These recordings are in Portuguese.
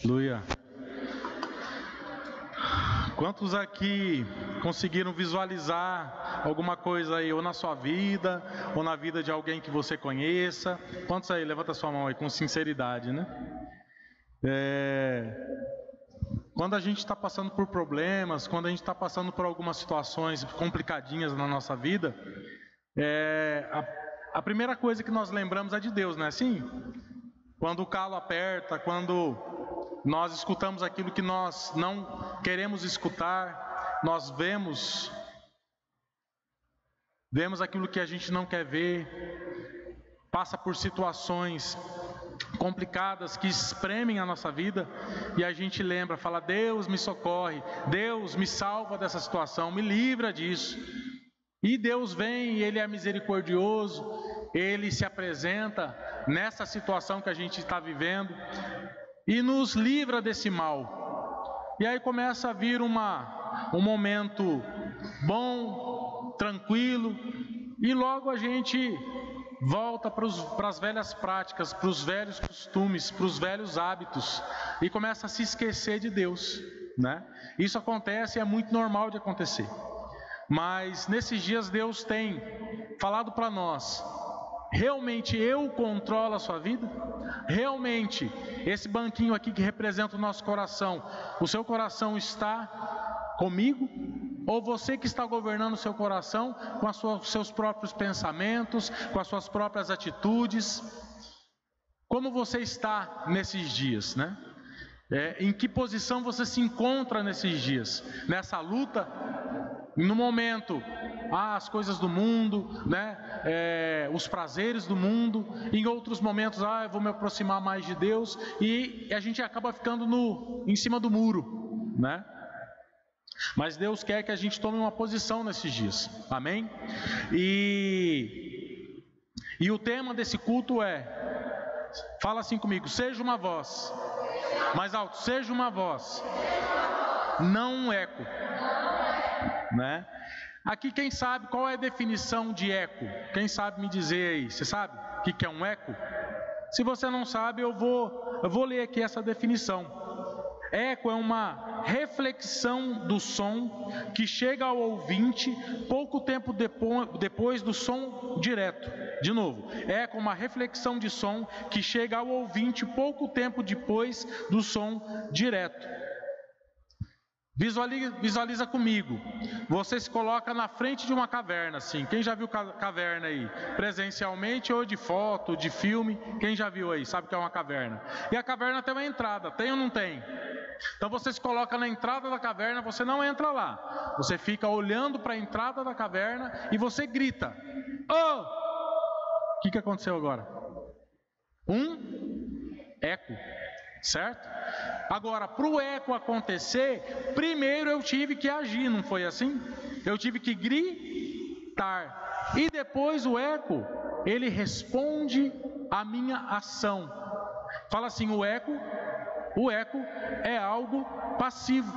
Aleluia. Quantos aqui conseguiram visualizar alguma coisa aí, ou na sua vida, ou na vida de alguém que você conheça? Quantos aí? Levanta sua mão aí com sinceridade, né? Quando a gente está passando por problemas, quando a gente está passando por algumas situações complicadinhas na nossa vida, a primeira coisa que nós lembramos é de Deus, não é assim? Quando o calo aperta, quando nós escutamos aquilo que nós não queremos escutar, nós vemos aquilo que a gente não quer ver, passa por situações complicadas que espremem a nossa vida, e a gente lembra, fala: Deus me socorre, Deus me salva dessa situação, me livra disso. E Deus vem, Ele é misericordioso, Ele se apresenta nessa situação que a gente está vivendo e nos livra desse mal. E aí começa a vir um momento bom, tranquilo, e logo a gente volta para as velhas práticas, para os velhos costumes, para os velhos hábitos, e começa a se esquecer de Deus, né? Isso acontece, é muito normal de acontecer. Mas nesses dias Deus tem falado para nós: realmente eu controlo a sua vida? Realmente esse banquinho aqui que representa o nosso coração, o seu coração está comigo? Ou você que está governando o seu coração com os seus próprios pensamentos, com as suas próprias atitudes? Como você está nesses dias, né? Em que posição você se encontra nesses dias? Nessa luta? No momento, as coisas do mundo, né? Os prazeres do mundo. Em outros momentos, eu vou me aproximar mais de Deus. E a gente acaba ficando em cima do muro, né? Mas Deus quer que a gente tome uma posição nesses dias, amém? E o tema desse culto fala assim comigo: seja uma voz, mais alto, seja uma voz, não um eco, né? Aqui quem sabe qual é a definição de eco? Quem sabe me dizer aí? Você sabe o que é um eco? Se você não sabe, eu vou ler aqui essa definição. Eco é uma reflexão do som que chega ao ouvinte pouco tempo depois do som direto. De novo, eco é uma reflexão de som que chega ao ouvinte pouco tempo depois do som direto. Visualiza comigo. Você se coloca na frente de uma caverna, assim. Quem já viu caverna aí? Presencialmente ou de foto, de filme? Quem já viu aí? Sabe o que é uma caverna? E a caverna tem uma entrada, tem ou não tem? Então você se coloca na entrada da caverna, você não entra lá. Você fica olhando para a entrada da caverna e você grita: oh! O que aconteceu agora? Um eco. Certo? Agora, para o eco acontecer, primeiro eu tive que agir, não foi assim? Eu tive que gritar. E depois o eco, ele responde à minha ação. Fala assim: o eco é algo passivo.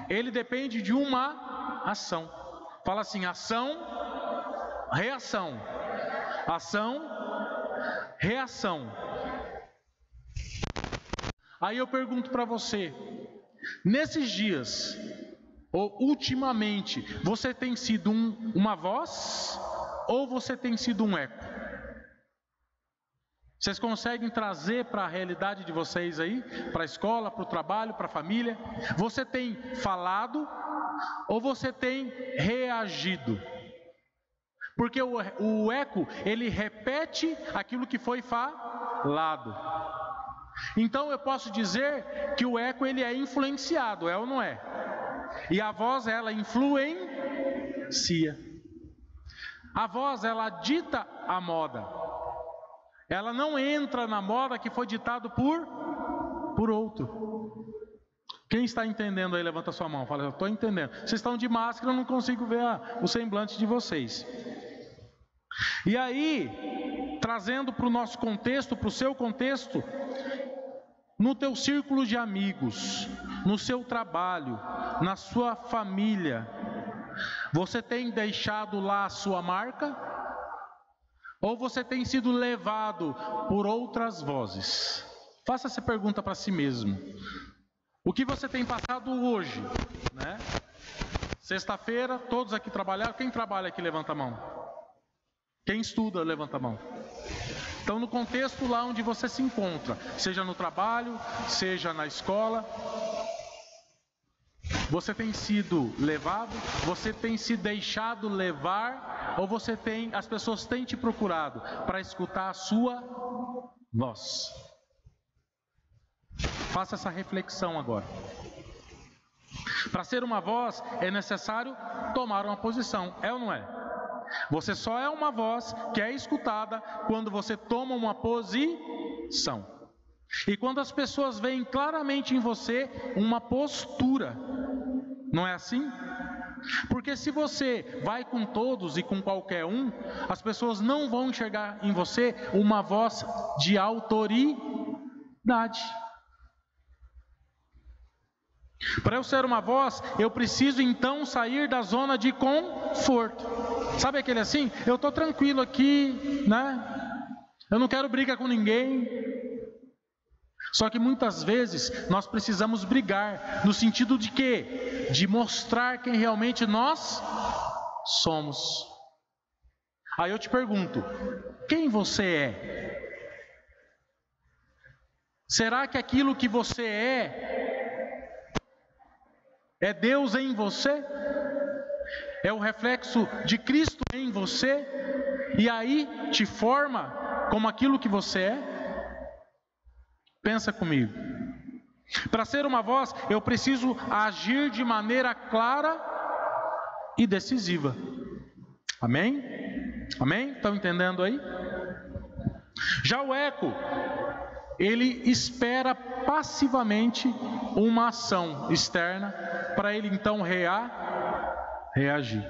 Ele depende de uma ação. Fala assim: ação, reação. Ação, reação. Aí eu pergunto para você: nesses dias, ou ultimamente, você tem sido uma voz ou você tem sido um eco? Vocês conseguem trazer para a realidade de vocês aí, para a escola, para o trabalho, para a família? Você tem falado ou você tem reagido? Porque o eco, ele repete aquilo que foi falado. Então eu posso dizer que o eco, ele é influenciado, é ou não é? E a voz, ela influencia. A voz, ela dita a moda. Ela não entra na moda que foi ditado por outro. Quem está entendendo aí, levanta sua mão. Fala: eu estou entendendo. Vocês estão de máscara, eu não consigo ver o semblante de vocês. E aí, trazendo para o nosso contexto, para o seu contexto, no teu círculo de amigos, no seu trabalho, na sua família, você tem deixado lá a sua marca? Ou você tem sido levado por outras vozes? Faça essa pergunta para si mesmo. O que você tem passado hoje, né? Sexta-feira, todos aqui trabalharam. Quem trabalha aqui, levanta a mão. Quem estuda, levanta a mão. Então, no contexto lá onde você se encontra, seja no trabalho, seja na escola, você tem sido levado, você tem se deixado levar, ou as pessoas têm te procurado para escutar a sua voz? Faça essa reflexão agora. Para ser uma voz, é necessário tomar uma posição, é ou não é? Você só é uma voz que é escutada quando você toma uma posição. E quando as pessoas veem claramente em você uma postura, não é assim? Porque se você vai com todos e com qualquer um, as pessoas não vão enxergar em você uma voz de autoridade. Para eu ser uma voz, eu preciso então sair da zona de conforto. Sabe aquele assim? Eu estou tranquilo aqui, né? Eu não quero briga com ninguém. Só que muitas vezes nós precisamos brigar, no sentido de quê? De mostrar quem realmente nós somos. Aí eu te pergunto, quem você é? Será que aquilo que você é Deus em você? É o reflexo de Cristo em você? E aí te forma como aquilo que você é? Pensa comigo. Para ser uma voz, eu preciso agir de maneira clara e decisiva. Amém? Amém? Estão entendendo aí? Já o eco, ele espera passivamente uma ação externa para ele então reagir.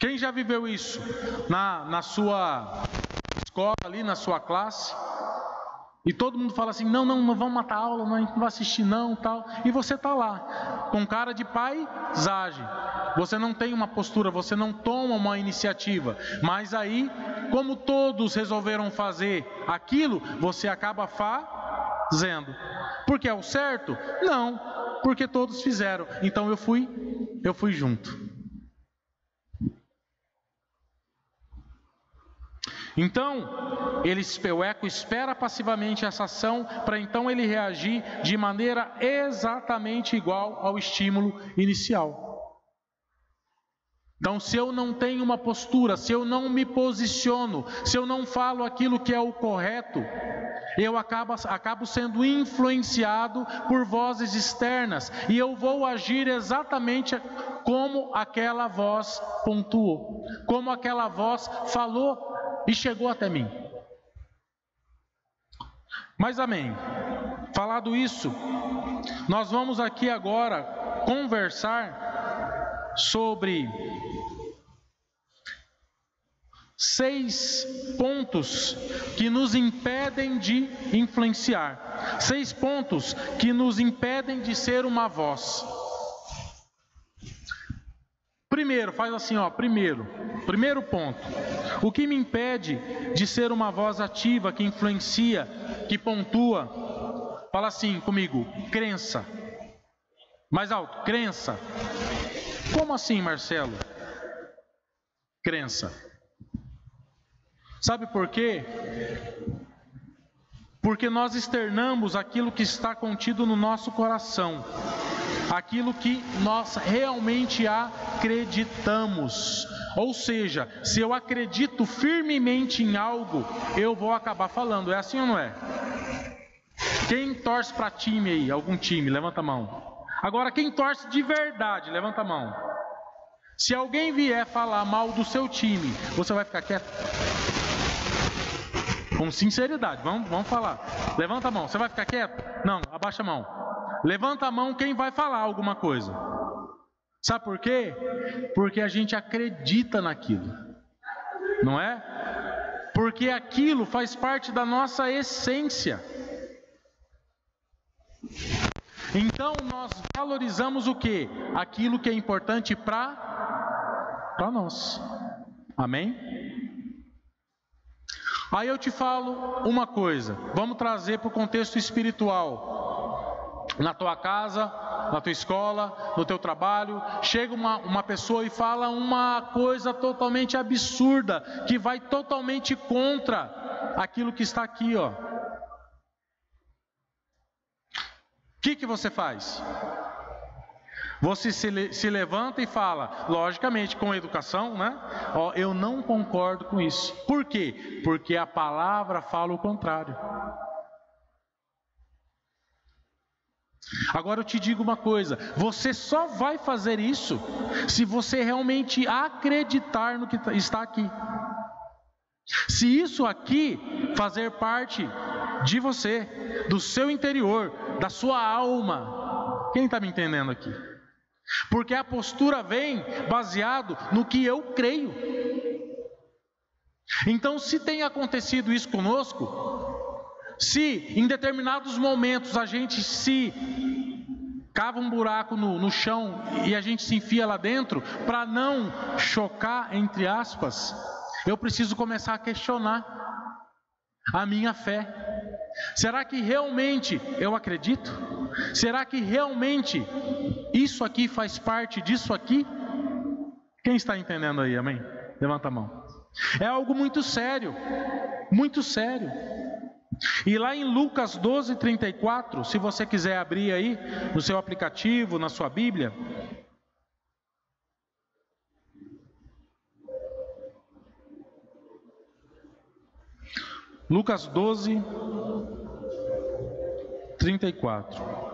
Quem já viveu isso na sua escola ali, na sua classe? E todo mundo fala assim, não vamos matar a aula, não, a gente não vai assistir não, tal. E você está lá, com cara de paisagem. Você não tem uma postura, você não toma uma iniciativa. Mas aí, como todos resolveram fazer aquilo, você acaba fazendo. Porque é o certo? Não, porque todos fizeram. Então eu fui junto. Então, o eco espera passivamente essa ação para então ele reagir de maneira exatamente igual ao estímulo inicial. Então, se eu não tenho uma postura, se eu não me posiciono, se eu não falo aquilo que é o correto, eu acabo sendo influenciado por vozes externas e eu vou agir exatamente como aquela voz pontuou, como aquela voz falou e chegou até mim. Mas amém. Falado isso, nós vamos aqui agora conversar sobre 6 pontos que nos impedem de influenciar. 6 pontos que nos impedem de ser uma voz. Primeiro, faz assim, primeiro ponto. O que me impede de ser uma voz ativa, que influencia, que pontua? Fala assim comigo, crença. Mais alto, crença. Como assim, Marcelo? Crença. Sabe por quê? Porque nós externamos aquilo que está contido no nosso coração. Aquilo que nós realmente acreditamos. Ou seja, se eu acredito firmemente em algo, eu vou acabar falando. É assim ou não é? Quem torce para time aí? Algum time? Levanta a mão. Agora, quem torce de verdade? Levanta a mão. Se alguém vier falar mal do seu time, você vai ficar quieto? Com sinceridade, vamos falar. Levanta a mão. Você vai ficar quieto? Não, abaixa a mão. Levanta a mão quem vai falar alguma coisa. Sabe por quê? Porque a gente acredita naquilo. Não é? Porque aquilo faz parte da nossa essência. Então nós valorizamos o quê? Aquilo que é importante para nós. Amém? Aí eu te falo uma coisa, vamos trazer para o contexto espiritual. Na tua casa, na tua escola, no teu trabalho, chega uma pessoa e fala uma coisa totalmente absurda, que vai totalmente contra aquilo que está aqui, ó. O que você faz? Você se levanta e fala, logicamente com educação, né? Ó, eu não concordo com isso. Por quê? Porque a palavra fala o contrário. Agora eu te digo uma coisa, você só vai fazer isso se você realmente acreditar no que está aqui. Se isso aqui fazer parte de você, do seu interior, da sua alma. Quem está me entendendo aqui? Porque a postura vem baseado no que eu creio. Então, se tem acontecido isso conosco, se em determinados momentos a gente se cava um buraco no chão e a gente se enfia lá dentro, para não chocar, entre aspas, eu preciso começar a questionar a minha fé. Será que realmente eu acredito? Será que realmente isso aqui faz parte disso aqui? Quem está entendendo aí, amém? Levanta a mão. É algo muito sério, muito sério. E lá em Lucas 12:34, se você quiser abrir aí no seu aplicativo, na sua Bíblia. Lucas 12:34.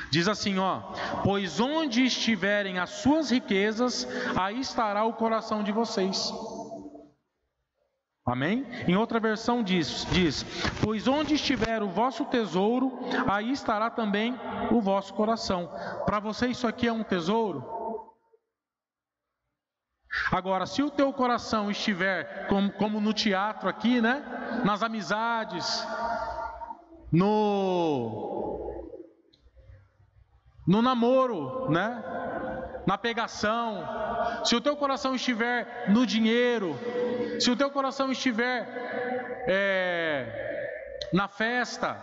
Diz assim, ó: pois onde estiverem as suas riquezas, aí estará o coração de vocês. Amém? Em outra versão diz: pois onde estiver o vosso tesouro, aí estará também o vosso coração. Para você isso aqui é um tesouro? Agora, se o teu coração estiver como no teatro aqui, né? Nas amizades, no namoro, né? Na pegação, se o teu coração estiver no dinheiro, se o teu coração estiver na festa,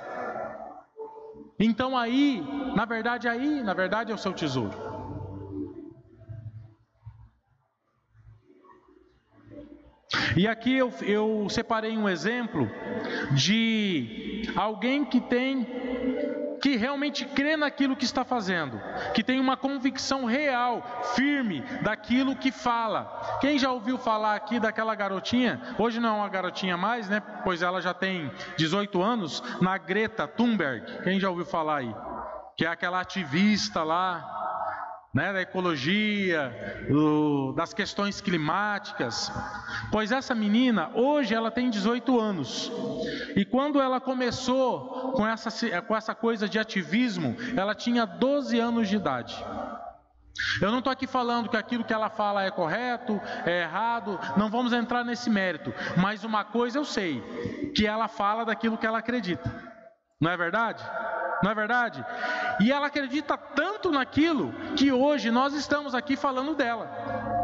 então aí, na verdade é o seu tesouro. E aqui eu separei um exemplo de alguém que realmente crê naquilo que está fazendo, que tem uma convicção real, firme, daquilo que fala. Quem já ouviu falar aqui daquela garotinha, hoje não é uma garotinha mais, né, pois ela já tem 18 anos, na Greta Thunberg? Quem já ouviu falar aí? Que é aquela ativista lá, né, da ecologia, das questões climáticas. Pois essa menina, hoje ela tem 18 anos. E quando ela começou com essa coisa de ativismo, ela tinha 12 anos de idade. Eu não estou aqui falando que aquilo que ela fala é correto, é errado, não vamos entrar nesse mérito. Mas uma coisa eu sei, que ela fala daquilo que ela acredita. Não é verdade? Não é verdade? E ela acredita tanto naquilo que hoje nós estamos aqui falando dela.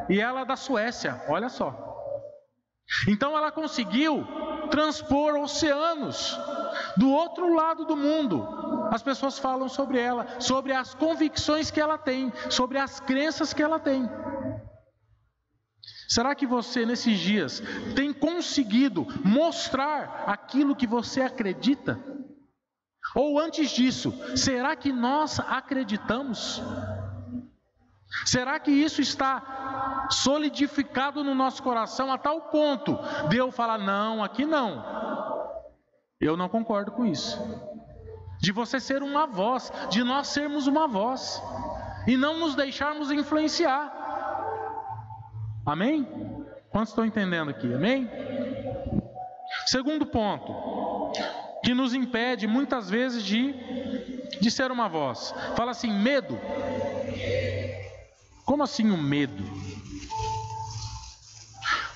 E ela é da Suécia, olha só. Então ela conseguiu transpor oceanos. Do outro lado do mundo, as pessoas falam sobre ela, sobre as convicções que ela tem, sobre as crenças que ela tem. Será que você nesses dias tem conseguido mostrar aquilo que você acredita? Ou antes disso, será que nós acreditamos? Será que isso está solidificado no nosso coração a tal ponto de eu falar, não, aqui não, eu não concordo com isso? De você ser uma voz, de nós sermos uma voz, e não nos deixarmos influenciar. Amém? Quantos estão entendendo aqui? Amém? Segundo ponto, que nos impede muitas vezes de ser uma voz. Fala assim, medo. Como assim o medo?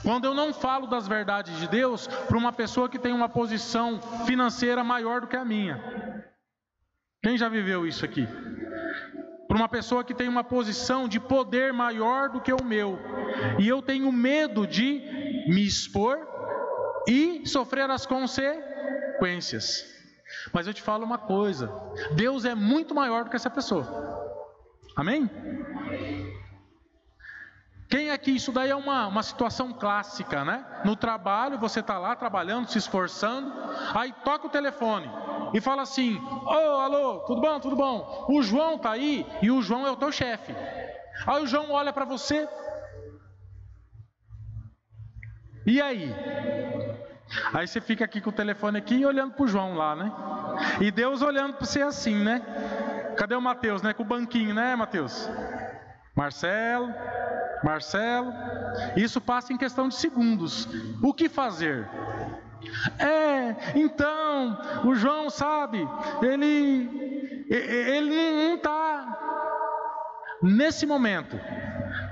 Quando eu não falo das verdades de Deus para uma pessoa que tem uma posição financeira maior do que a minha. Quem já viveu isso aqui? para uma pessoa que tem uma posição de poder maior do que o meu, e eu tenho medo de me expor e sofrer as consequências. Mas eu te falo uma coisa: Deus é muito maior do que essa pessoa. Amém? Quem aqui, isso daí é uma situação clássica, né? No trabalho, você está lá trabalhando, se esforçando, aí toca o telefone e fala assim: ô, alô, tudo bom, tudo bom? O João está aí, e o João é o teu chefe. Aí o João olha para você, e aí? Aí você fica aqui com o telefone aqui e olhando para o João lá, né? E Deus olhando para você assim, né? Cadê o Mateus, né? Com o banquinho, né, Mateus? Marcelo, isso passa em questão de segundos. O que fazer? Então, o João, sabe, ele não está. Nesse momento,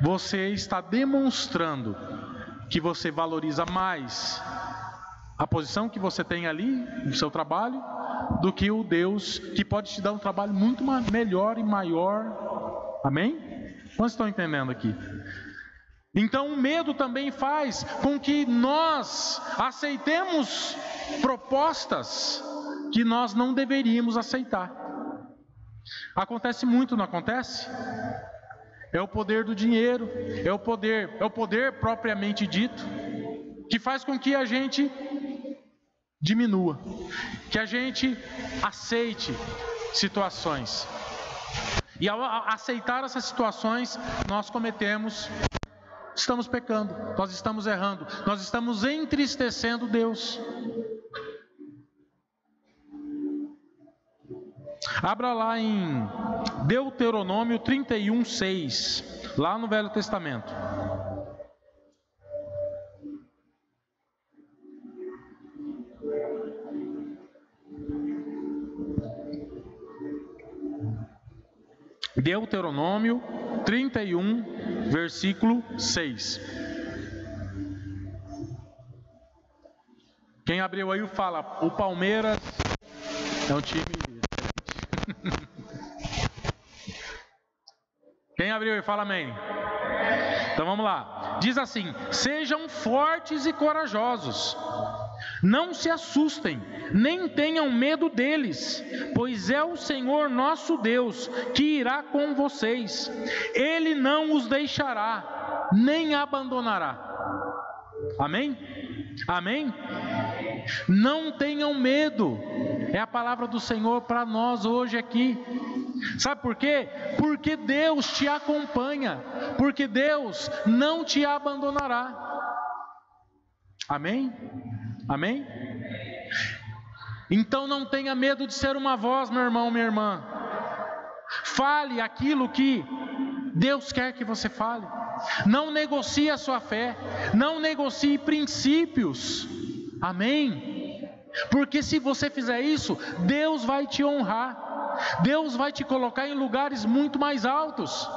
você está demonstrando que você valoriza mais a posição que você tem ali no seu trabalho do que o Deus que pode te dar um trabalho muito melhor e maior. Amém? Quantos estão entendendo aqui? Então o medo também faz com que nós aceitemos propostas que nós não deveríamos aceitar. Acontece muito, não acontece? É o poder do dinheiro, é o poder propriamente dito, que faz com que a gente diminua, que a gente aceite situações. E ao aceitar essas situações, nós estamos pecando, nós estamos errando, nós estamos entristecendo Deus. Abra lá em Deuteronômio 31:6, lá no Velho Testamento. Deuteronômio 31, versículo 6. Quem abriu aí fala: o Palmeiras é um time diferente. Quem abriu aí fala amém. Então vamos lá. Diz assim: sejam fortes e corajosos, não se assustem, nem tenham medo deles, pois é o Senhor nosso Deus que irá com vocês. Ele não os deixará, nem abandonará. Amém? Amém? Não tenham medo. É a palavra do Senhor para nós hoje aqui. Sabe por quê? Porque Deus te acompanha, porque Deus não te abandonará. Amém? Amém? Então não tenha medo de ser uma voz, meu irmão, minha irmã. Fale aquilo que Deus quer que você fale. Não negocie a sua fé, não negocie princípios. Amém? Porque se você fizer isso, Deus vai te honrar. Deus vai te colocar em lugares muito mais altos.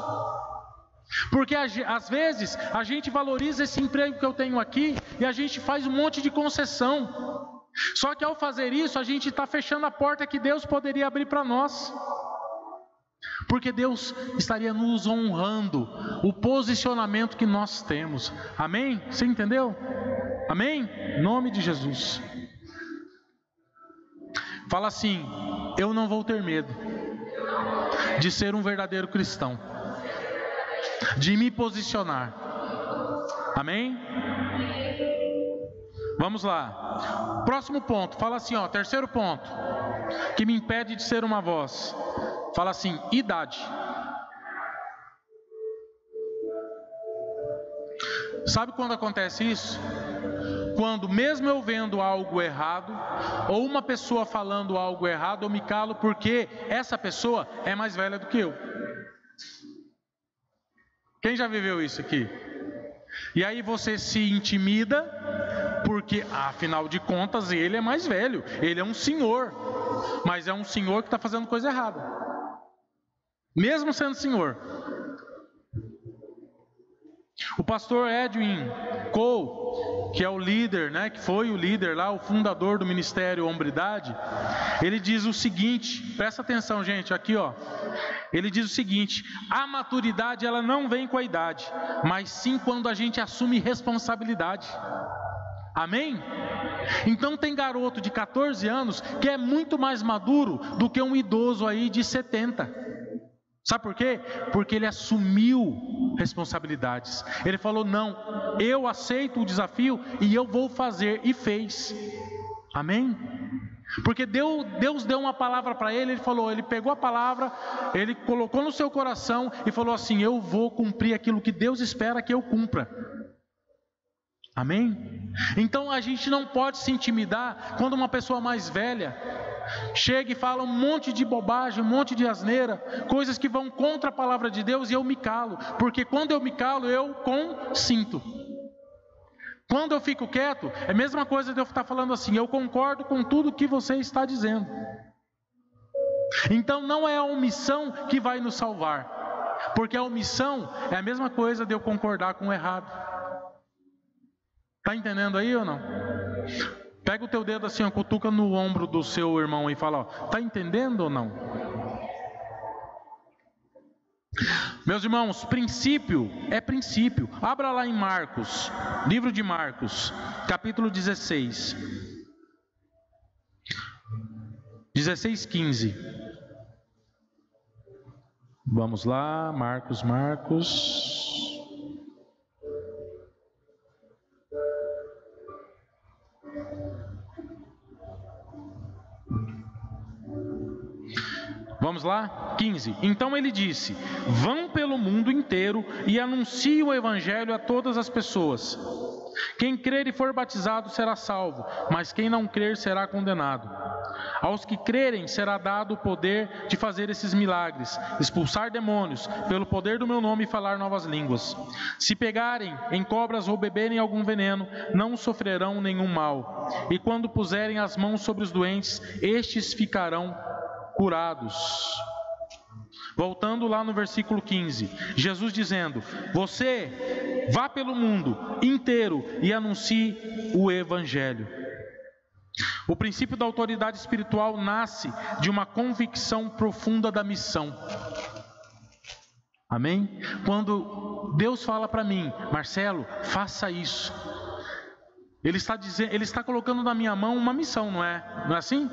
Porque às vezes a gente valoriza esse emprego que eu tenho aqui e a gente faz um monte de concessão. Só que ao fazer isso, a gente está fechando a porta que Deus poderia abrir para nós. Porque Deus estaria nos honrando o posicionamento que nós temos. Amém? Você entendeu? Amém? Em nome de Jesus. Fala assim: eu não vou ter medo de ser um verdadeiro cristão, de me posicionar. Amém? Vamos lá. Próximo ponto. Fala assim, terceiro ponto que me impede de ser uma voz. Fala assim: idade. Sabe quando acontece isso? Quando mesmo eu vendo algo errado, ou uma pessoa falando algo errado, eu me calo porque essa pessoa é mais velha do que eu. Quem já viveu isso aqui? E aí você se intimida, porque afinal de contas ele é mais velho, ele é um senhor, mas é um senhor que está fazendo coisa errada, mesmo sendo senhor. O pastor Edwin Cole, que é o líder, né, que foi o líder lá, o fundador do Ministério Hombridade, ele diz o seguinte, presta atenção, gente, aqui ó, ele diz o seguinte: a maturidade ela não vem com a idade, mas sim quando a gente assume responsabilidade. Amém? Então tem garoto de 14 anos que é muito mais maduro do que um idoso aí de 70. Sabe por quê? Porque ele assumiu responsabilidades. Ele falou: não, eu aceito o desafio e eu vou fazer, e fez. Amém? Porque Deus deu uma palavra para ele, ele falou, ele pegou a palavra, ele colocou no seu coração e falou assim: eu vou cumprir aquilo que Deus espera que eu cumpra. Amém? Então a gente não pode se intimidar quando uma pessoa mais velha chega e fala um monte de bobagem, um monte de asneira, coisas que vão contra a palavra de Deus, e eu me calo, porque quando eu me calo eu consinto. Quando eu fico quieto, é a mesma coisa de eu estar falando assim: eu concordo com tudo que você está dizendo. Então não é a omissão que vai nos salvar, porque a omissão é a mesma coisa de eu concordar com o errado. Está entendendo aí ou não? Pega o teu dedo assim, ó, cutuca no ombro do seu irmão e fala: está entendendo ou não? Meus irmãos, princípio é princípio. Abra lá em Marcos, livro de Marcos, capítulo 16, 15. Vamos lá, Marcos. Vamos lá? 15. Então ele disse: vão pelo mundo inteiro e anunciem o evangelho a todas as pessoas. Quem crer e for batizado será salvo, mas quem não crer será condenado. Aos que crerem será dado o poder de fazer esses milagres, expulsar demônios, pelo poder do meu nome, e falar novas línguas. Se pegarem em cobras ou beberem algum veneno, não sofrerão nenhum mal. E quando puserem as mãos sobre os doentes, estes ficarão curados. Voltando lá no versículo 15, Jesus dizendo: você vá pelo mundo inteiro e anuncie o evangelho. O princípio da autoridade espiritual nasce de uma convicção profunda da missão. Amém? Quando Deus fala para mim: Marcelo, faça isso, Ele está colocando na minha mão uma missão, não é assim?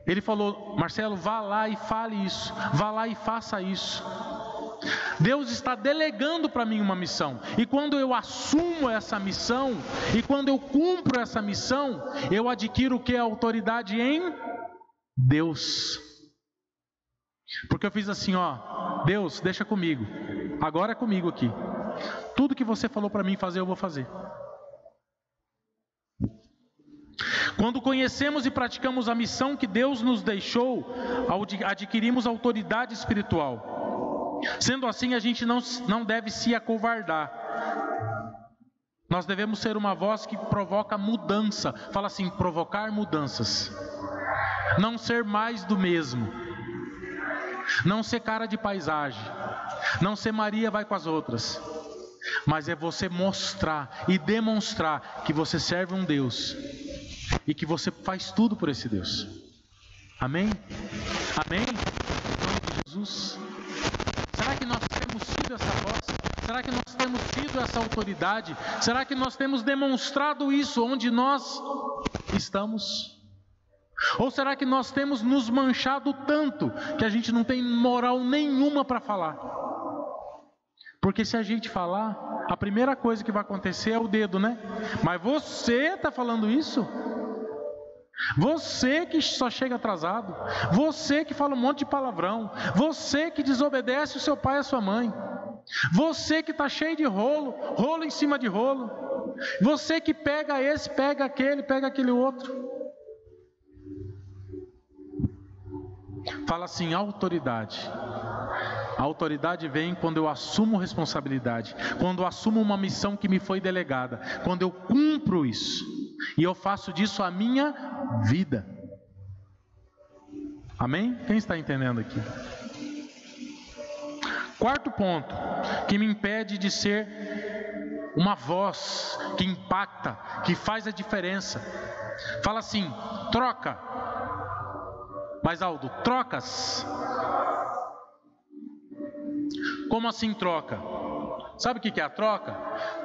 Ele falou: Marcelo, vá lá e fale isso, vá lá e faça isso. Deus está delegando para mim uma missão, e quando eu assumo essa missão, e quando eu cumpro essa missão, eu adquiro o que? A autoridade em Deus. Porque eu fiz assim, ó: Deus, deixa comigo, agora é comigo aqui, tudo que você falou para mim fazer, eu vou fazer. Quando conhecemos e praticamos a missão que Deus nos deixou, adquirimos autoridade espiritual. Sendo assim, a gente não deve se acovardar. Nós devemos ser uma voz que provoca mudança. Fala assim: provocar mudanças. Não ser mais do mesmo. Não ser cara de paisagem. Não ser Maria vai com as outras. Mas é você mostrar e demonstrar que você serve um Deus e que você faz tudo por esse Deus. Amém? Amém? Em nome de Jesus. Será que nós temos sido essa voz? Será que nós temos sido essa autoridade? Será que nós temos demonstrado isso onde nós estamos? Ou será que nós temos nos manchado tanto que a gente não tem moral nenhuma para falar? Porque se a gente falar, a primeira coisa que vai acontecer é o dedo, né? Mas você está falando isso? Você que só chega atrasado, você que fala um monte de palavrão, você que desobedece o seu pai e a sua mãe, você que está cheio de rolo em cima de rolo, você que pega esse, pega aquele outro. Fala assim: autoridade. A autoridade vem quando eu assumo responsabilidade, quando eu assumo uma missão que me foi delegada, quando eu cumpro isso, e eu faço disso a minha vida. Amém? Quem está entendendo aqui? Quarto ponto que me impede de ser uma voz que impacta, que faz a diferença. Fala assim: troca. Mais alto: trocas. Como assim troca? Sabe o que é a troca?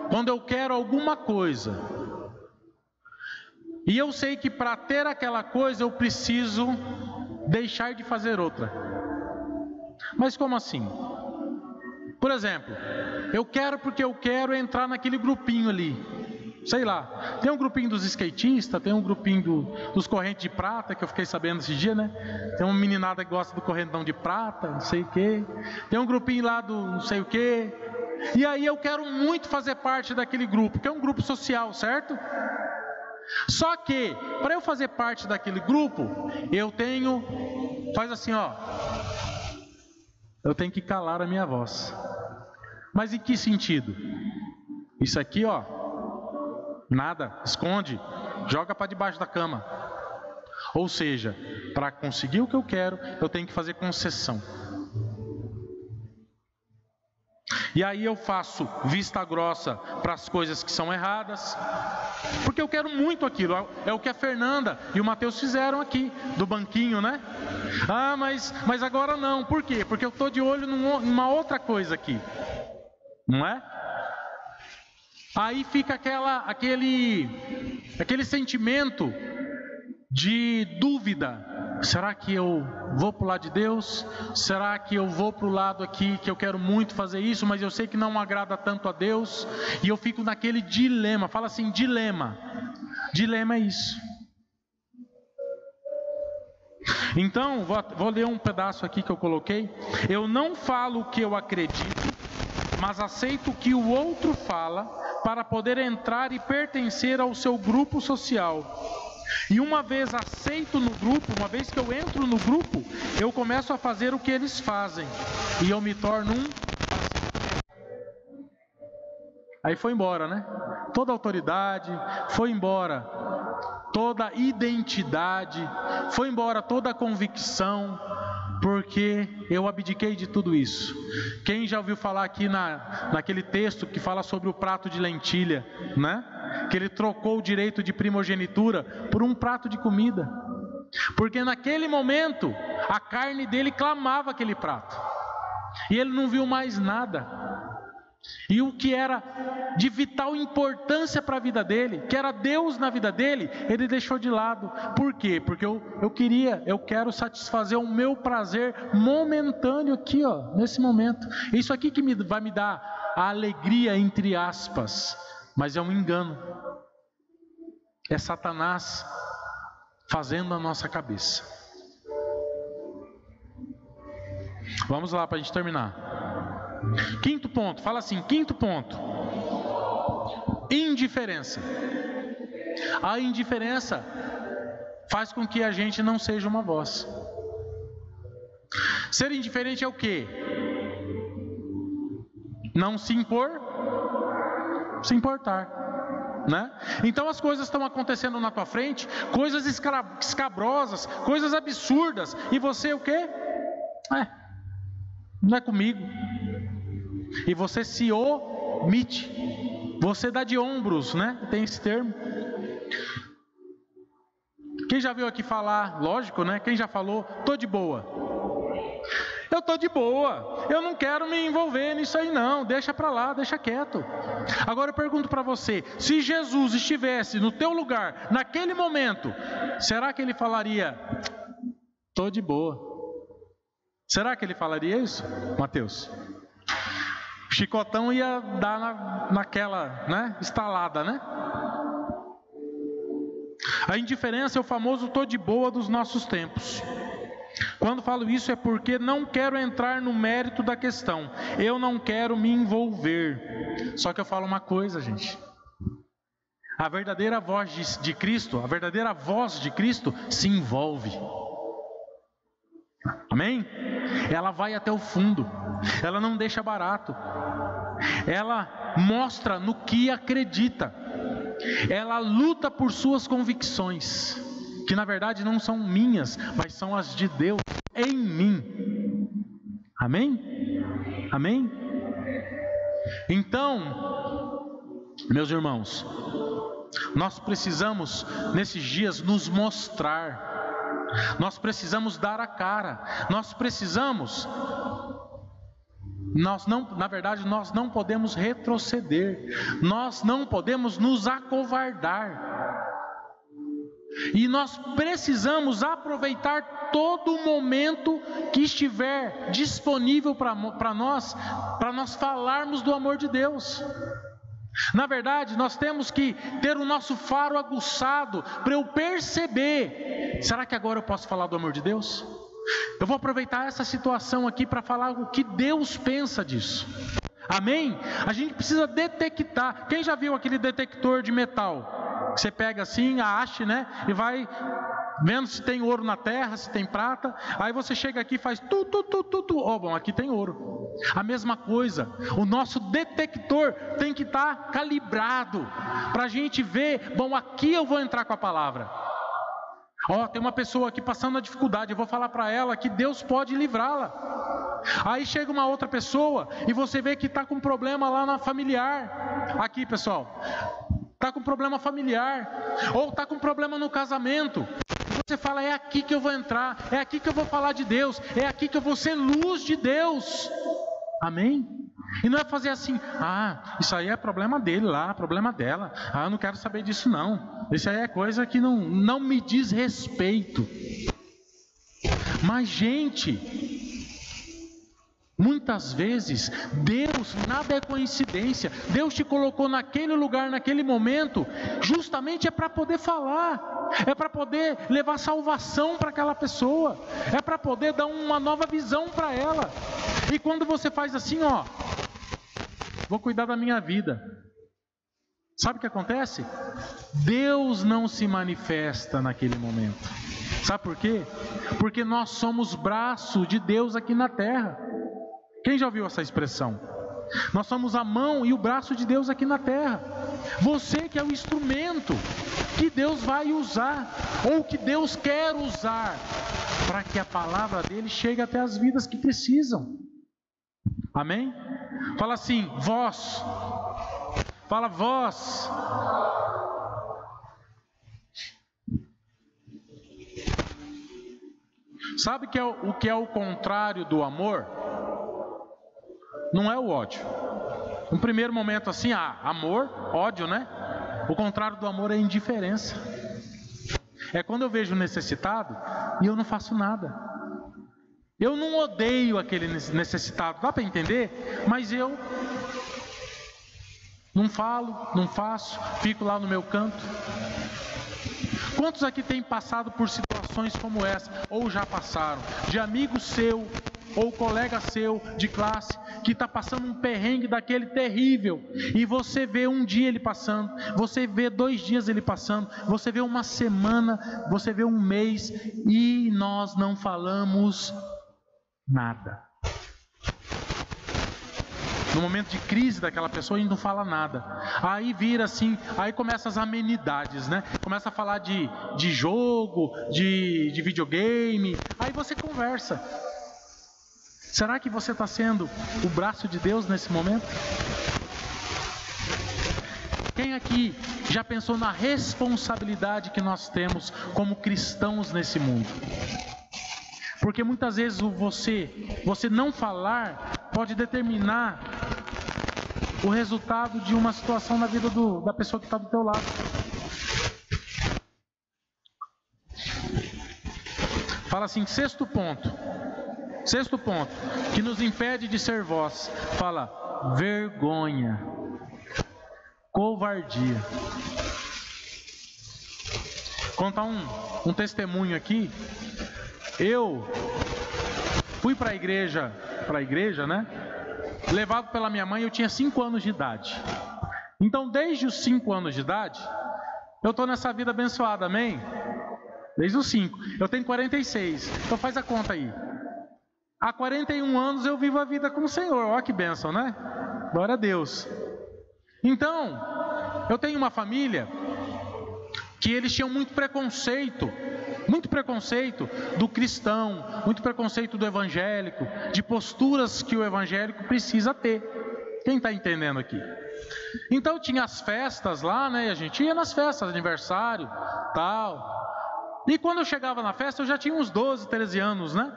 Quando eu quero alguma coisa e eu sei que para ter aquela coisa eu preciso deixar de fazer outra. Mas como assim? Por exemplo, eu quero porque eu quero entrar naquele grupinho ali. Sei lá, tem um grupinho dos skatistas, tem um grupinho dos correntes de prata, que eu fiquei sabendo esse dia, né? Tem uma meninada que gosta do correntão de prata, não sei o quê. Tem um grupinho lá do não sei o quê. E aí eu quero muito fazer parte daquele grupo, que é um grupo social, certo? Só que, para eu fazer parte daquele grupo, eu tenho, faz assim, ó, eu tenho que calar a minha voz. Mas em que sentido? Isso aqui, ó, nada, esconde, joga para debaixo da cama. Ou seja, para conseguir o que eu quero, eu tenho que fazer concessão. E aí eu faço vista grossa para as coisas que são erradas, porque eu quero muito aquilo. É o que a Fernanda e o Mateus fizeram aqui, do banquinho, né? Ah, mas agora não. Por quê? Porque eu estou de olho numa outra coisa aqui, não é? Aí fica aquele sentimento de dúvida. Será que eu vou para o lado de Deus? Será que eu vou para o lado aqui que eu quero muito fazer isso, mas eu sei que não agrada tanto a Deus? E eu fico naquele dilema. Fala assim: dilema. Dilema é isso. Então, vou ler um pedaço aqui que eu coloquei. Eu não falo o que eu acredito, mas aceito o que o outro fala para poder entrar e pertencer ao seu grupo social. E uma vez aceito no grupo, uma vez que eu entro no grupo, eu começo a fazer o que eles fazem. E eu me torno um. Aí foi embora, né? Toda autoridade, foi embora toda identidade, foi embora toda convicção, porque eu abdiquei de tudo isso. Quem já ouviu falar aqui naquele texto que fala sobre o prato de lentilha, né? Que ele trocou o direito de primogenitura por um prato de comida, porque naquele momento a carne dele clamava aquele prato, e ele não viu mais nada. E o que era de vital importância para a vida dele, que era Deus na vida dele, ele deixou de lado. Por quê? Porque eu quero satisfazer o meu prazer momentâneo aqui, ó, nesse momento. Isso aqui que vai me dar a alegria, entre aspas, mas é um engano. É Satanás fazendo a nossa cabeça. Vamos lá para a gente terminar. Quinto ponto, fala assim, quinto ponto. Indiferença. A indiferença faz com que a gente não seja uma voz. Ser indiferente é o quê? Não se impor, se importar, né? Então as coisas estão acontecendo na tua frente, coisas escabrosas, coisas absurdas, e você o quê? Não é comigo. E você se omite, você dá de ombros, né? Tem esse termo. Quem já veio aqui falar, lógico, né? Quem já falou, tô de boa. Eu tô de boa, eu não quero me envolver nisso aí não, deixa para lá, deixa quieto. Agora eu pergunto para você, se Jesus estivesse no teu lugar, naquele momento, será que ele falaria, tô de boa? Será que ele falaria isso, Mateus? Chicotão ia dar naquela, né, estalada, né? A indiferença é o famoso tô de boa dos nossos tempos. Quando falo isso é porque não quero entrar no mérito da questão. Eu não quero me envolver. Só que eu falo uma coisa, gente. A verdadeira voz de Cristo, a verdadeira voz de Cristo se envolve. Amém? Ela vai até o fundo. Ela não deixa barato. Ela mostra no que acredita. Ela luta por suas convicções, que na verdade não são minhas, mas são as de Deus em mim. Amém? Amém? Então, Meus irmãos, nós precisamos nesses dias nos mostrar, nós precisamos dar a cara, nós não podemos retroceder, nós não podemos nos acovardar, e nós precisamos aproveitar todo momento que estiver disponível para nós falarmos do amor de Deus. Na verdade, nós temos que ter o nosso faro aguçado para eu perceber: será que agora eu posso falar do amor de Deus? Eu vou aproveitar essa situação aqui para falar o que Deus pensa disso. Amém? A gente precisa detectar. Quem já viu aquele detector de metal? Você pega assim a haste, né? E vai vendo se tem ouro na terra, se tem prata. Aí você chega aqui e faz Oh, bom, aqui tem ouro. A mesma coisa, o nosso detector tem que estar calibrado para a gente ver: bom, aqui eu vou entrar com a palavra. Tem uma pessoa aqui passando uma dificuldade, eu vou falar para ela que Deus pode livrá-la. Aí chega uma outra pessoa e você vê que está com problema lá na familiar. Aqui, pessoal, está com problema familiar, ou está com problema no casamento. Você fala: é aqui que eu vou entrar, é aqui que eu vou falar de Deus, é aqui que eu vou ser luz de Deus. Amém? E não é fazer assim: isso aí é problema dele lá, problema dela, eu não quero saber disso não, isso aí é coisa que não me diz respeito. Mas gente, muitas vezes Deus, nada é coincidência, Deus te colocou naquele lugar, naquele momento, justamente é para poder falar, é para poder levar salvação para aquela pessoa, é para poder dar uma nova visão para ela. E quando você faz assim, vou cuidar da minha vida, sabe o que acontece? Deus não se manifesta naquele momento. Sabe por quê? Porque nós somos braço de Deus aqui na terra. Quem já ouviu essa expressão? Nós somos a mão e o braço de Deus aqui na terra. Você que é o instrumento que Deus vai usar, ou que Deus quer usar, para que a palavra dele chegue até as vidas que precisam. Amém? Fala assim: vós. Fala: vós. Sabe o que é o contrário do amor? Não é o ódio. No primeiro momento assim, amor, ódio, né? O contrário do amor é indiferença. É quando eu vejo o necessitado e eu não faço nada. Eu não odeio aquele necessitado, dá para entender? Mas eu não falo, não faço, fico lá no meu canto. Quantos aqui têm passado por situações como essa, ou já passaram, de amigo seu, ou colega seu de classe, que está passando um perrengue daquele terrível, e você vê um dia ele passando, você vê 2 dias ele passando, você vê uma semana, você vê um mês, e nós não falamos nada. No momento de crise daquela pessoa, a gente não fala nada. Aí vira assim, aí começa as amenidades, né? Começa a falar de jogo, de videogame, aí você conversa. Será que você está sendo o braço de Deus nesse momento? Quem aqui já pensou na responsabilidade que nós temos como cristãos nesse mundo? Porque muitas vezes você não falar pode determinar o resultado de uma situação na vida da pessoa que está do teu lado. Fala assim: sexto ponto, que nos impede de ser voz. Fala: vergonha, covardia. Contar um testemunho aqui. Eu fui para a igreja, né? Levado pela minha mãe, eu tinha 5 anos de idade. Então, desde os 5 anos de idade, eu estou nessa vida abençoada, amém? Desde os 5. Eu tenho 46, então faz a conta aí. Há 41 anos eu vivo a vida com o Senhor, olha que bênção, né? Glória a Deus. Então, eu tenho uma família que eles tinham muito preconceito do cristão, muito preconceito do evangélico, de posturas que o evangélico precisa ter. Quem está entendendo aqui? Então tinha as festas lá, né? E a gente ia nas festas, aniversário, tal. E quando eu chegava na festa, eu já tinha uns 12, 13 anos, né?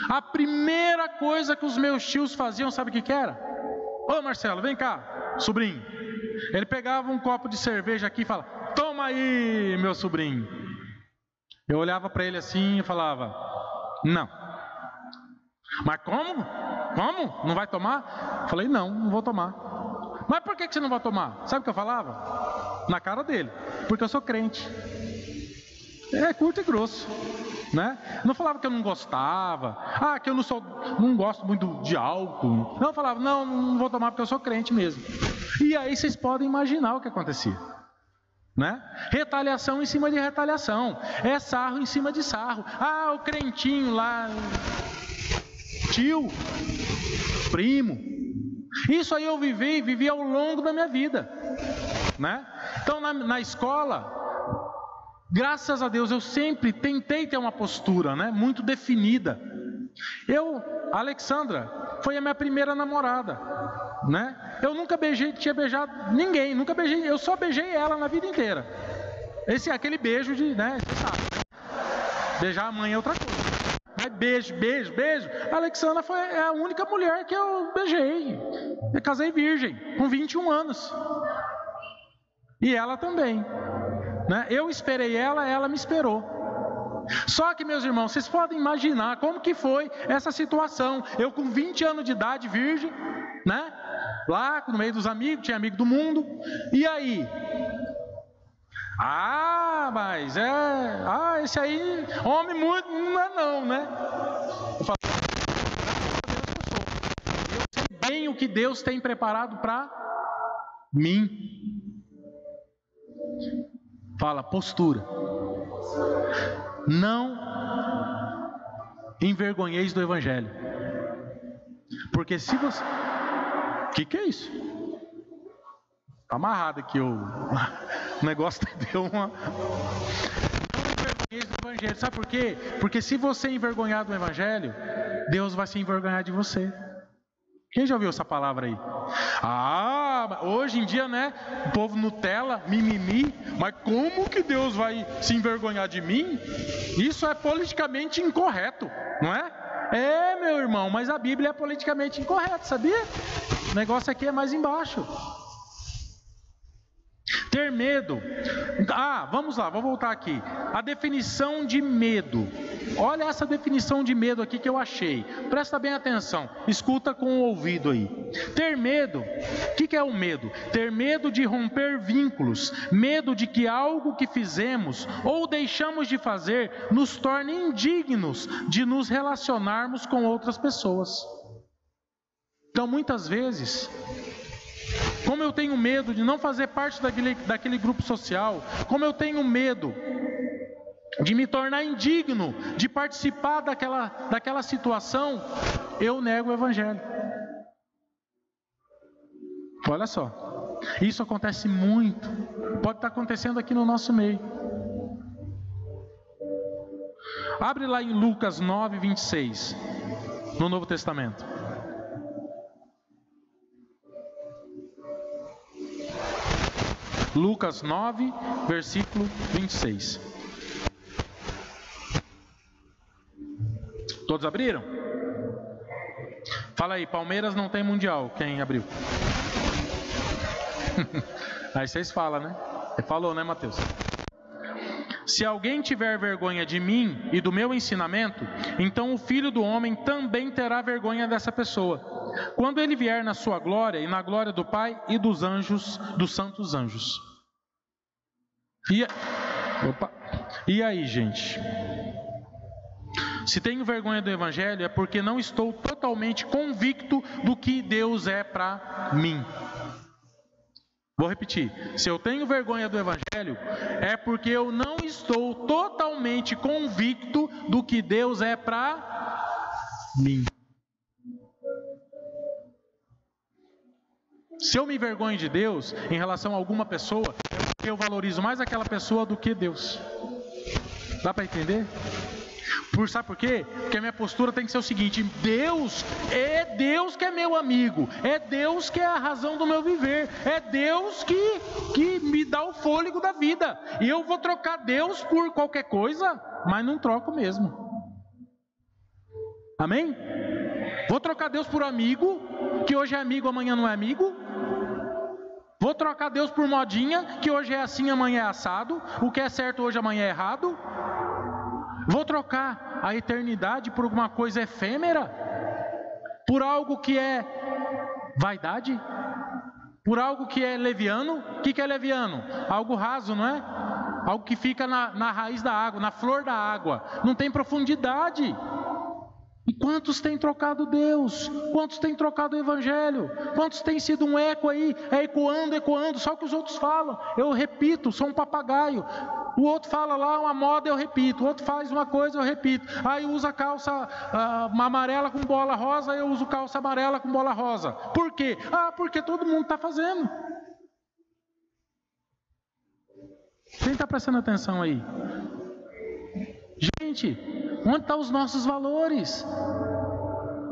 A primeira coisa que os meus tios faziam, sabe o que era? Ô Marcelo, vem cá, sobrinho. Ele pegava um copo de cerveja aqui e falava: toma aí, meu sobrinho. Eu olhava para ele assim e falava: não. Mas como? Como? Não vai tomar? Falei: não vou tomar. Mas por que você não vai tomar? Sabe o que eu falava? Na cara dele: porque eu sou crente. É curto e grosso, né? Não falava que eu não gostava, que eu não gosto muito de álcool. Não, eu falava: não vou tomar porque eu sou crente mesmo. E aí vocês podem imaginar o que acontecia, né? Retaliação em cima de retaliação, é sarro em cima de sarro. O crentinho lá, tio, primo. Isso aí eu vivi ao longo da minha vida, né? Então na escola, graças a Deus, eu sempre tentei ter uma postura, né, muito definida. A Alexandra foi a minha primeira namorada, né? Eu nunca tinha beijado ninguém, nunca beijei, eu só beijei ela na vida inteira. Aquele beijo de, né, você sabe, beijar a mãe é outra coisa. Mas beijo. A Alexandra foi a única mulher que eu beijei. Eu casei virgem, com 21 anos. E ela também, né? Eu esperei ela me esperou. Só que, meus irmãos, vocês podem imaginar como que foi essa situação. Eu com 20 anos de idade, virgem, né? Lá no meio dos amigos, tinha amigo do mundo. E aí? Mas esse aí, homem muito, não é não, né? Eu falo: eu sei bem o que Deus tem preparado para mim. Fala, postura. Não envergonheis do Evangelho. Porque se você... Que é isso? Está amarrado aqui o negócio deu uma... Não envergonheis do Evangelho. Sabe por quê? Porque se você envergonhar do Evangelho, Deus vai se envergonhar de você. Quem já ouviu essa palavra aí? Hoje em dia, né? O povo Nutella, mimimi. Mas como que Deus vai se envergonhar de mim? Isso é politicamente incorreto, não é? Meu irmão, mas a Bíblia é politicamente incorreta, sabia? O negócio aqui é mais embaixo. Ter medo. Vamos lá, vou voltar aqui. A definição de medo. Olha essa definição de medo aqui que eu achei. Presta bem atenção. Escuta com o ouvido aí. Ter medo. O que é o medo? Ter medo de romper vínculos. Medo de que algo que fizemos ou deixamos de fazer nos torne indignos de nos relacionarmos com outras pessoas. Então, muitas vezes, como eu tenho medo de não fazer parte daquele grupo social, como eu tenho medo de me tornar indigno de participar daquela situação, eu nego o Evangelho. Olha só, isso acontece muito, pode estar acontecendo aqui no nosso meio. Abre lá em Lucas 9, 26, no Novo Testamento. Lucas 9, versículo 26. Todos abriram? Fala aí, Palmeiras não tem mundial. Quem abriu? Aí vocês falam, né? Você falou, né, Mateus? Se alguém tiver vergonha de mim e do meu ensinamento, então o Filho do Homem também terá vergonha dessa pessoa, quando ele vier na sua glória e na glória do Pai e dos anjos, dos santos anjos. E aí, gente? Se tenho vergonha do Evangelho é porque não estou totalmente convicto do que Deus é para mim. Vou repetir. Se eu tenho vergonha do Evangelho é porque eu não estou totalmente convicto do que Deus é para mim. Se eu me envergonho de Deus em relação a alguma pessoa, é porque eu valorizo mais aquela pessoa do que Deus. Dá para entender? Sabe por quê? Porque a minha postura tem que ser o seguinte: Deus que é meu amigo, é Deus que é a razão do meu viver, é Deus que me dá o fôlego da vida, e eu vou trocar Deus por qualquer coisa, mas não troco mesmo. Amém? Vou trocar Deus por amigo, que hoje é amigo, amanhã não é amigo. Vou trocar Deus por modinha, que hoje é assim, amanhã é assado. O que é certo hoje, amanhã é errado. Vou trocar a eternidade por alguma coisa efêmera? Por algo que é vaidade? Por algo que é leviano? O que é leviano? Algo raso, não é? Algo que fica na raiz da água, na flor da água. Não tem profundidade. E quantos têm trocado Deus? Quantos têm trocado o Evangelho? Quantos têm sido um eco aí, ecoando, só o que os outros falam? Eu repito, sou um papagaio. O outro fala lá uma moda, eu repito. O outro faz uma coisa, eu repito. Aí usa calça amarela com bola rosa, eu uso calça amarela com bola rosa. Por quê? Porque todo mundo está fazendo. Quem está prestando atenção aí? Gente, onde estão os nossos valores?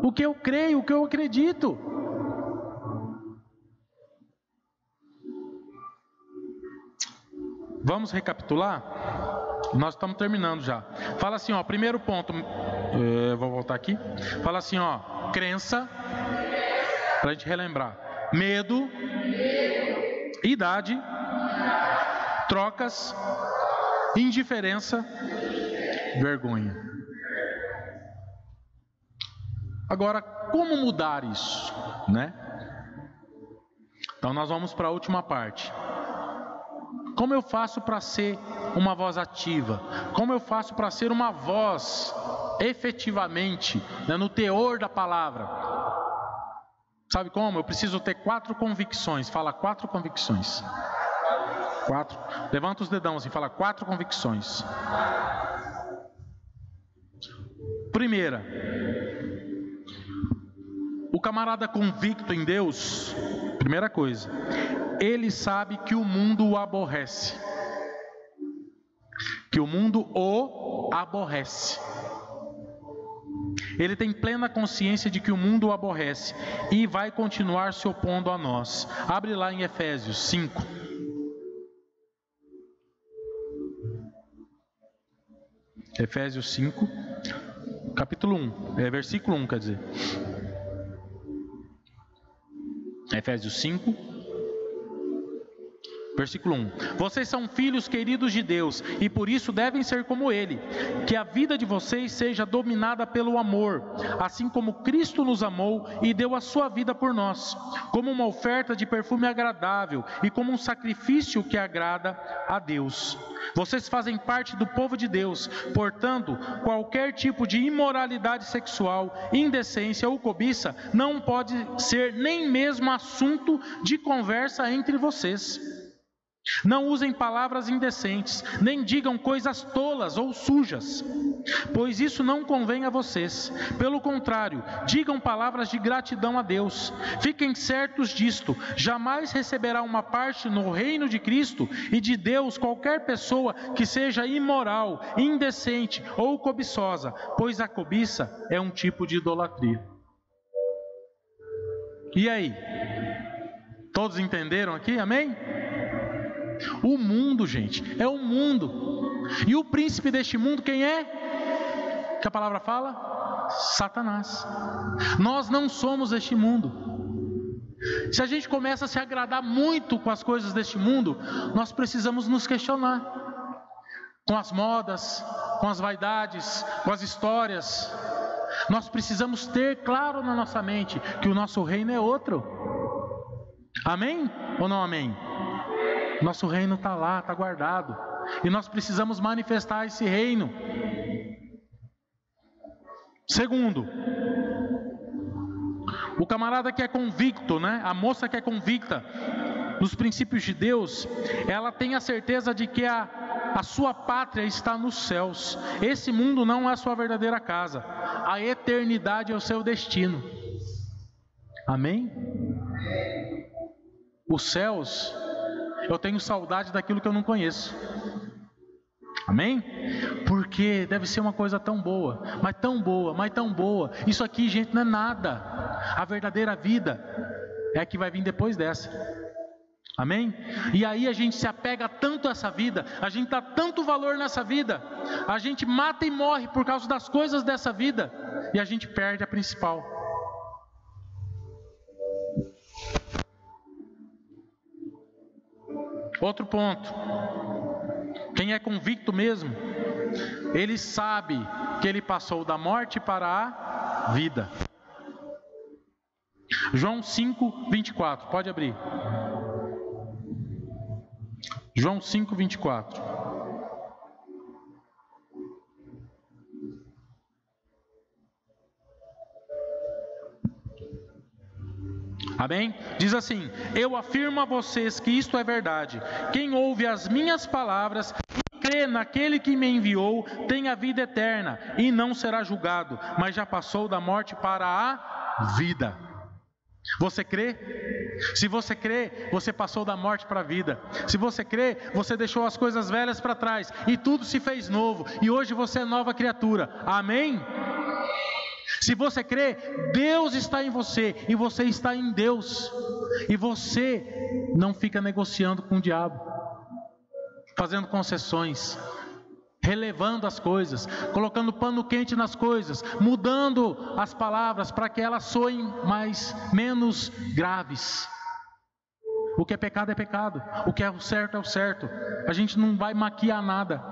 O que eu creio, o que eu acredito? Vamos recapitular? Nós estamos terminando já. Fala assim, ó, primeiro ponto. Vou voltar aqui. Fala assim, ó, crença, para a gente relembrar. Medo, idade, trocas, indiferença, vergonha. Agora, como mudar isso, né? Então nós vamos para a última parte. Como eu faço para ser uma voz ativa? Como eu faço para ser uma voz efetivamente, né, no teor da palavra? Sabe como? Eu preciso ter 4 convicções. Fala 4 convicções. 4. Levanta os dedão assim, fala 4 convicções. Primeira, o camarada convicto em Deus, primeira coisa, ele sabe que o mundo o aborrece. Que o mundo o aborrece. Ele tem plena consciência de que o mundo o aborrece e vai continuar se opondo a nós. Abre lá em Efésios 5. Efésios 5, capítulo 1, versículo 1, quer dizer. Efésios 5, versículo 1. Vocês são filhos queridos de Deus e por isso devem ser como Ele. Que a vida de vocês seja dominada pelo amor, assim como Cristo nos amou e deu a sua vida por nós, como uma oferta de perfume agradável e como um sacrifício que agrada a Deus. Vocês fazem parte do povo de Deus, portanto, qualquer tipo de imoralidade sexual, indecência ou cobiça não pode ser nem mesmo assunto de conversa entre vocês. Não usem palavras indecentes, nem digam coisas tolas ou sujas, pois isso não convém a vocês. Pelo contrário, digam palavras de gratidão a Deus. Fiquem certos disto: jamais receberá uma parte no reino de Cristo e de Deus qualquer pessoa que seja imoral, indecente ou cobiçosa, pois a cobiça é um tipo de idolatria. E aí? Todos entenderam aqui? Amém? O mundo, gente, é o mundo. E o príncipe deste mundo, quem é? Que a palavra fala? Satanás. Nós não somos este mundo. Se a gente começa a se agradar muito com as coisas deste mundo, nós precisamos nos questionar. Com as modas, com as vaidades, com as histórias. Nós precisamos ter claro na nossa mente que o nosso reino é outro. Amém ou não amém? Nosso reino está lá, está guardado. E nós precisamos manifestar esse reino. Segundo, o camarada que é convicto, né? A moça que é convicta dos princípios de Deus, ela tem a certeza de que a sua pátria está nos céus. Esse mundo não é a sua verdadeira casa. A eternidade é o seu destino. Amém? Os céus... Eu tenho saudade daquilo que eu não conheço. Amém? Porque deve ser uma coisa tão boa, mas tão boa, mas tão boa. Isso aqui, gente, não é nada. A verdadeira vida é a que vai vir depois dessa. Amém? E aí a gente se apega tanto a essa vida, a gente dá tanto valor nessa vida, a gente mata e morre por causa das coisas dessa vida, e a gente perde a principal. Outro ponto. Quem é convicto mesmo, ele sabe que ele passou da morte para a vida. João 5, 24, pode abrir. João 5, 24. Amém? Diz assim: eu afirmo a vocês que isto é verdade. Quem ouve as minhas palavras e crê naquele que me enviou, tem a vida eterna e não será julgado, mas já passou da morte para a vida. Você crê? Se você crê, você passou da morte para a vida. Se você crê, você deixou as coisas velhas para trás e tudo se fez novo, e hoje você é nova criatura. Amém? Se você crê, Deus está em você e você está em Deus, e você não fica negociando com o diabo, fazendo concessões, relevando as coisas, colocando pano quente nas coisas, mudando as palavras para que elas soem menos graves. O que é pecado, o que é o certo. A gente não vai maquiar nada.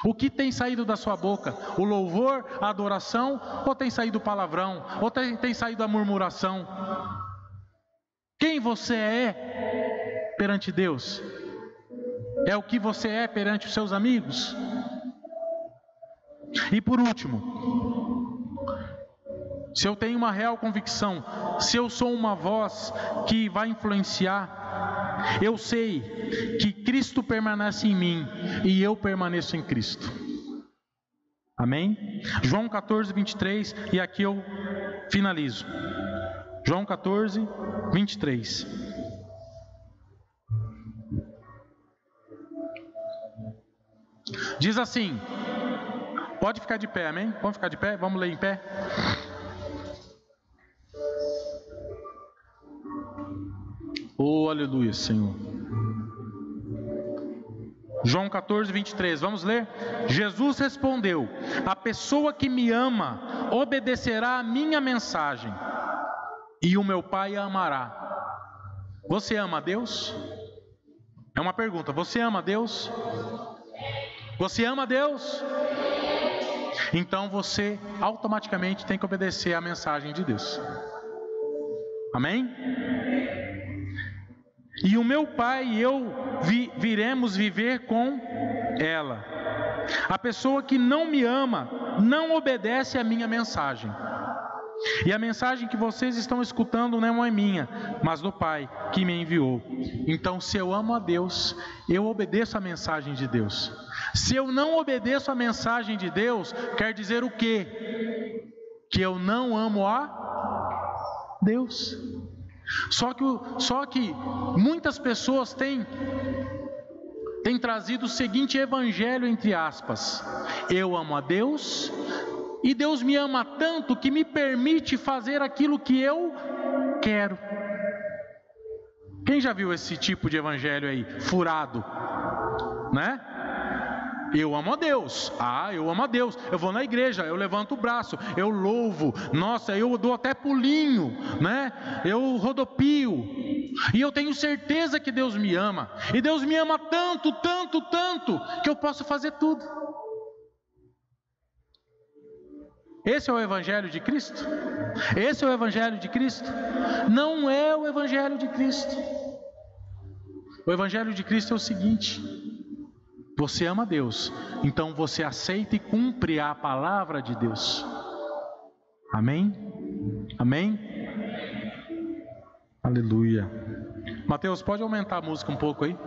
O que tem saído da sua boca? O louvor, a adoração, ou tem saído o palavrão, ou tem saído a murmuração? Quem você é perante Deus? É o que você é perante os seus amigos? E por último, se eu tenho uma real convicção, se eu sou uma voz que vai influenciar, eu sei que Cristo permanece em mim e eu permaneço em Cristo. Amém? João 14, 23, e aqui eu finalizo. João 14, 23. Diz assim, pode ficar de pé, amém? Vamos ficar de pé? Vamos ler em pé? Oh, aleluia, Senhor. João 14, 23, vamos ler? Jesus respondeu: a pessoa que me ama obedecerá a minha mensagem, e o meu Pai a amará. Você ama a Deus? É uma pergunta, você ama a Deus? Você ama a Deus? Então você automaticamente tem que obedecer à mensagem de Deus. Amém? E o meu Pai e eu viremos viver com ela. A pessoa que não me ama não obedece à minha mensagem. E a mensagem que vocês estão escutando não é minha, mas do Pai que me enviou. Então, se eu amo a Deus, eu obedeço à mensagem de Deus. Se eu não obedeço à mensagem de Deus, quer dizer o quê? Que eu não amo a Deus. Só que muitas pessoas têm trazido o seguinte evangelho, entre aspas: eu amo a Deus e Deus me ama tanto que me permite fazer aquilo que eu quero. Quem já viu esse tipo de evangelho aí, furado, né? Eu amo a Deus, eu amo a Deus, eu vou na igreja, eu levanto o braço, eu louvo, nossa, eu dou até pulinho, né? Eu rodopio, e eu tenho certeza que Deus me ama, e Deus me ama tanto, tanto, tanto, que eu posso fazer tudo. Esse é o evangelho de Cristo? Esse é o evangelho de Cristo? Não é o evangelho de Cristo. O evangelho de Cristo é o seguinte: você ama a Deus, então você aceita e cumpre a palavra de Deus. Amém? Amém? Aleluia. Mateus, pode aumentar a música um pouco aí?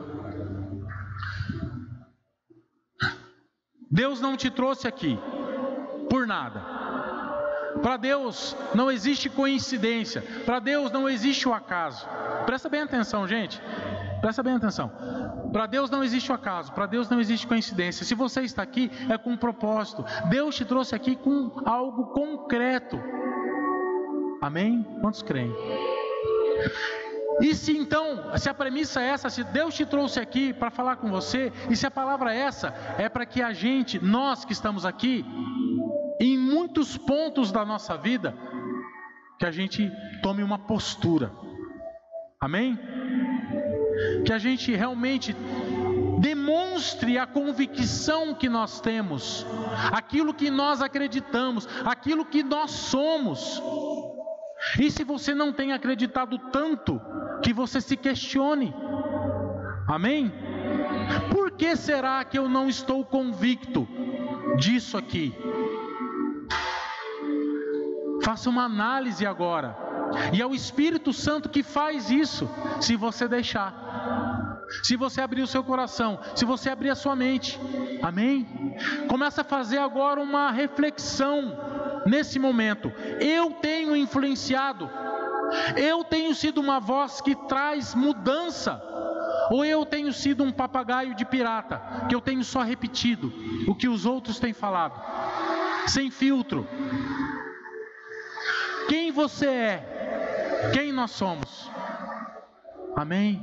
Deus não te trouxe aqui por nada. Para Deus não existe coincidência. Para Deus não existe o acaso. Presta bem atenção, gente. Presta bem atenção. Para Deus não existe o acaso, para Deus não existe coincidência. Se você está aqui, é com um propósito. Deus te trouxe aqui com algo concreto. Amém? Quantos creem? E se então, se a premissa é essa, se Deus te trouxe aqui para falar com você, e se a palavra é essa, é para que a gente, nós que estamos aqui, em muitos pontos da nossa vida, que a gente tome uma postura. Amém? Que a gente realmente demonstre a convicção que nós temos, aquilo que nós acreditamos, aquilo que nós somos. E se você não tem acreditado tanto, que você se questione. Amém? Por que será que eu não estou convicto disso aqui? Faça uma análise agora. E é o Espírito Santo que faz isso, se você deixar. Se você abrir o seu coração, se você abrir a sua mente. Amém? Começa a fazer agora uma reflexão nesse momento. Eu tenho influenciado? Eu tenho sido uma voz que traz mudança? Ou eu tenho sido um papagaio de pirata, que eu tenho só repetido o que os outros têm falado, sem filtro? Quem você é? Quem nós somos? Amém?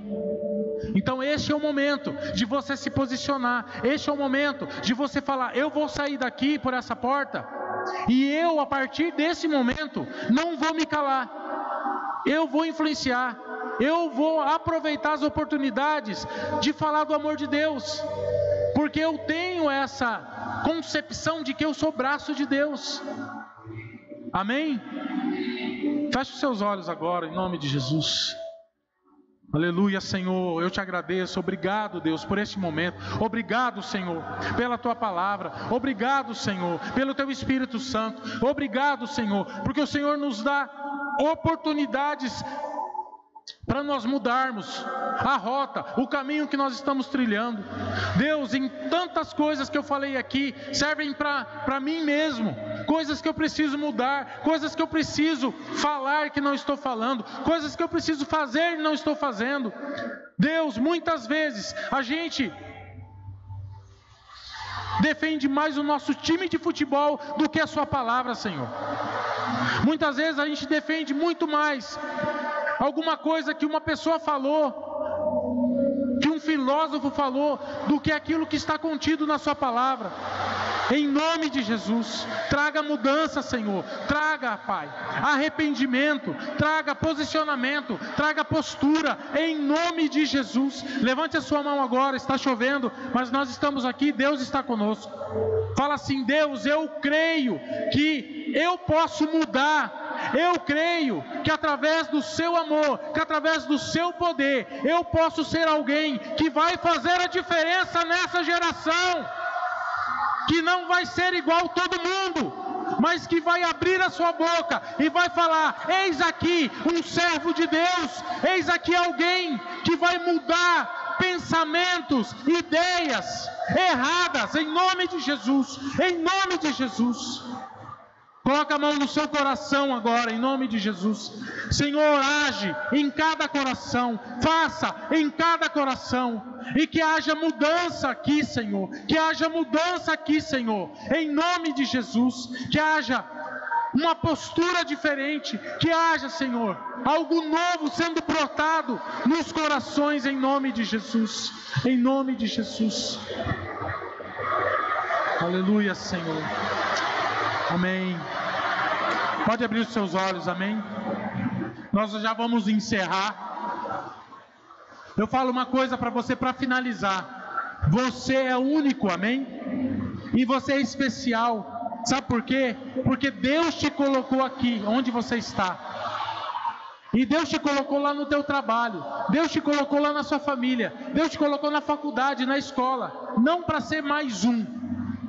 Então este é o momento de você se posicionar. Este é o momento de você falar: eu vou sair daqui por essa porta, e eu, a partir desse momento, não vou me calar. Eu vou influenciar. Eu vou aproveitar as oportunidades de falar do amor de Deus, porque eu tenho essa concepção de que eu sou braço de Deus. Amém? Feche os seus olhos agora, em nome de Jesus. Aleluia, Senhor, eu te agradeço. Obrigado, Deus, por este momento. Obrigado, Senhor, pela tua palavra. Obrigado, Senhor, pelo teu Espírito Santo. Obrigado, Senhor, porque o Senhor nos dá oportunidades para nós mudarmos a rota, o caminho que nós estamos trilhando. Deus, em tantas coisas que eu falei aqui, servem para mim mesmo, coisas que eu preciso mudar, coisas que eu preciso falar que não estou falando, coisas que eu preciso fazer e não estou fazendo. Deus, muitas vezes a gente defende mais o nosso time de futebol do que a sua palavra, Senhor. Muitas vezes a gente defende muito mais alguma coisa que uma pessoa falou, que um filósofo falou, do que aquilo que está contido na sua palavra. Em nome de Jesus, traga mudança, Senhor. Traga, Pai, arrependimento, traga posicionamento, traga postura, em nome de Jesus. Levante a sua mão agora. Está chovendo, mas nós estamos aqui, Deus está conosco. Fala assim: Deus, eu creio que eu posso mudar. Eu creio que através do seu amor, que através do seu poder, eu posso ser alguém que vai fazer a diferença nessa geração, que não vai ser igual todo mundo, mas que vai abrir a sua boca e vai falar: eis aqui um servo de Deus, eis aqui alguém que vai mudar pensamentos, ideias erradas, em nome de Jesus, em nome de Jesus. Coloca a mão no seu coração agora, em nome de Jesus. Senhor, age em cada coração, faça em cada coração, e que haja mudança aqui, Senhor, que haja mudança aqui, Senhor, em nome de Jesus, que haja uma postura diferente, que haja, Senhor, algo novo sendo brotado nos corações, em nome de Jesus, em nome de Jesus. Aleluia, Senhor. Amém. Pode abrir os seus olhos, amém? Nós já vamos encerrar. Eu falo uma coisa para você para finalizar. Você é único, amém? E você é especial. Sabe por quê? Porque Deus te colocou aqui, onde você está. E Deus te colocou lá no teu trabalho. Deus te colocou lá na sua família. Deus te colocou na faculdade, na escola. Não para ser mais um,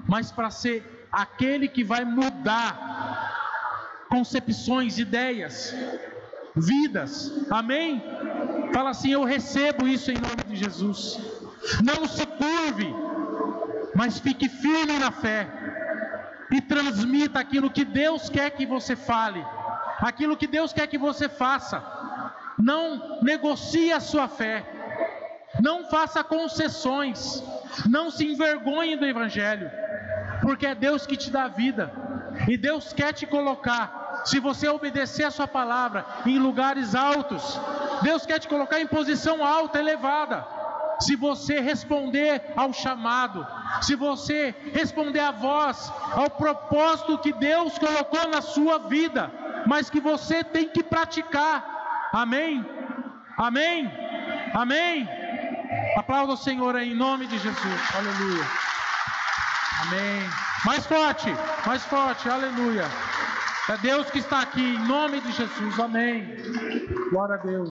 mas para ser aquele que vai mudar concepções, ideias, vidas. Amém? Fala assim: eu recebo isso em nome de Jesus. Não se curve, mas fique firme na fé e transmita aquilo que Deus quer que você fale, aquilo que Deus quer que você faça. Não negocie a sua fé. Não faça concessões. Não se envergonhe do Evangelho, porque é Deus que te dá vida. E Deus quer te colocar, se você obedecer a sua palavra, em lugares altos. Deus quer te colocar em posição alta, elevada. Se você responder ao chamado, se você responder à voz, ao propósito que Deus colocou na sua vida, mas que você tem que praticar. Amém? Amém? Amém? Aplauda o Senhor aí, em nome de Jesus. Aleluia. Amém. Mais forte, aleluia. É Deus que está aqui, em nome de Jesus. Amém. Glória a Deus.